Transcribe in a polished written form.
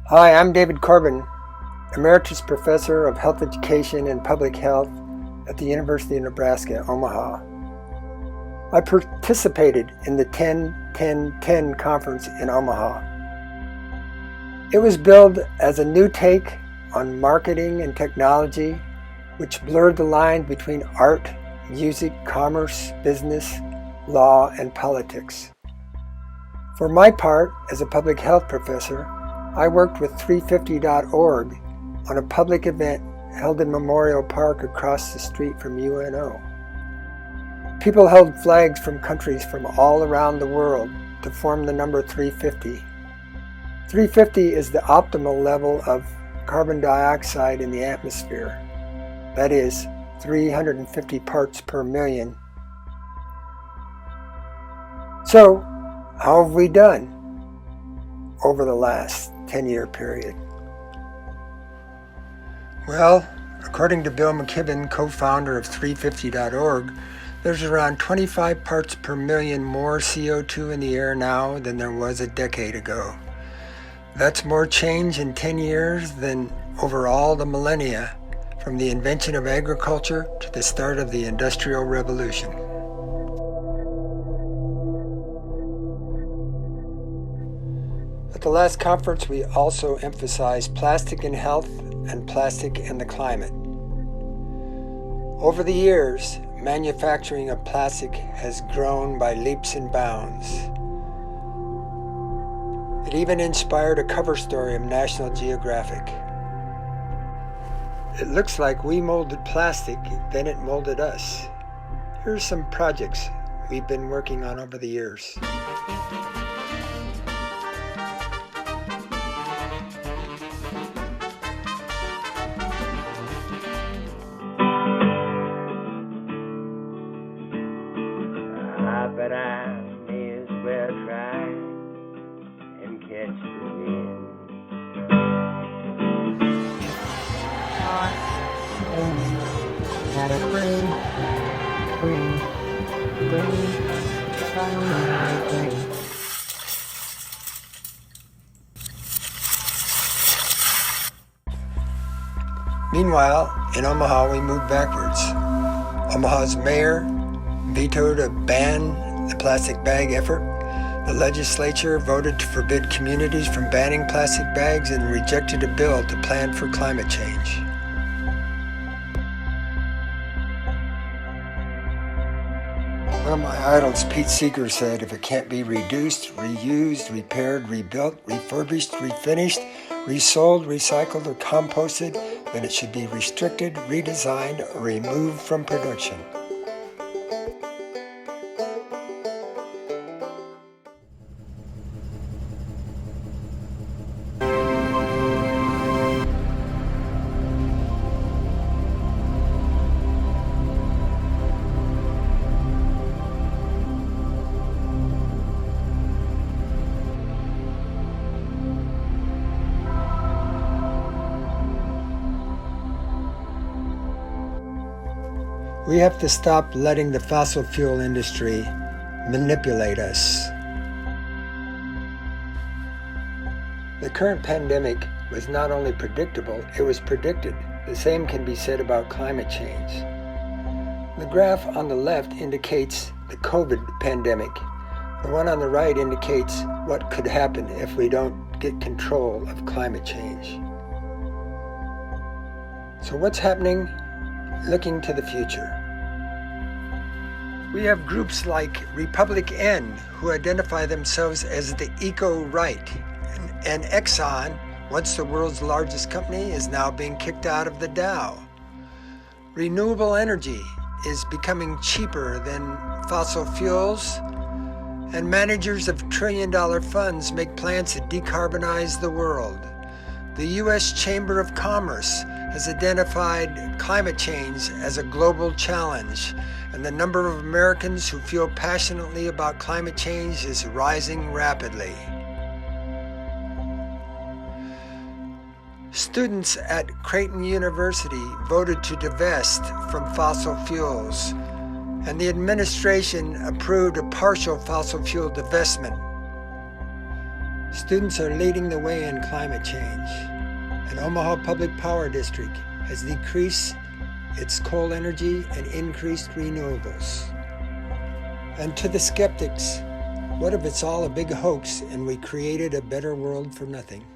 Hi, I'm David Corbin, Emeritus Professor of Health Education and Public Health at the University of Nebraska Omaha. I participated in the 10-10-10 conference in Omaha. It was billed as a new take on marketing and technology, which blurred the line between art, music, commerce, business, law, and politics. For my part, as a public health professor, I worked with 350.org on a public event held in Memorial Park across the street from UNO. People held flags from countries from all around the world to form the number 350. 350 is the optimal level of carbon dioxide in the atmosphere. That is, 350 parts per million. So, how have we done over the last 10-year period? Well, according to Bill McKibben, co-founder of 350.org, there's around 25 parts per million more CO2 in the air now than there was a decade ago. That's more change in 10 years than over all the millennia, from the invention of agriculture to the start of the Industrial Revolution. At the last conference, we also emphasized plastic and health and plastic and the climate. Over the years, manufacturing of plastic has grown by leaps and bounds. It even inspired a cover story of National Geographic. It looks like we molded plastic, then it molded us. Here's some projects we've been working on over the years. But I may as well try and catch the wind. Meanwhile, in Omaha, we moved backwards. Omaha's mayor vetoed a ban the plastic bag effort. The legislature voted to forbid communities from banning plastic bags and rejected a bill to plan for climate change. One of my idols, Pete Seeger, said, if it can't be reduced, reused, repaired, rebuilt, refurbished, refinished, resold, recycled, or composted, then it should be restricted, redesigned, or removed from production. We have to stop letting the fossil fuel industry manipulate us. The current pandemic was not only predictable, it was predicted. The same can be said about climate change. The graph on the left indicates the COVID pandemic. The one on the right indicates what could happen if we don't get control of climate change. So what's happening looking to the future? We have groups like Republic N, who identify themselves as the eco-right, and Exxon, once the world's largest company, is now being kicked out of the Dow. Renewable energy is becoming cheaper than fossil fuels, and managers of trillion-dollar funds make plans to decarbonize the world. The U.S. Chamber of Commerce has identified climate change as a global challenge, and the number of Americans who feel passionately about climate change is rising rapidly. Students at Creighton University voted to divest from fossil fuels, and the administration approved a partial fossil fuel divestment. Students are leading the way in climate change. And Omaha Public Power District has decreased its coal energy and increased renewables. And to the skeptics, what if it's all a big hoax and we created a better world for nothing?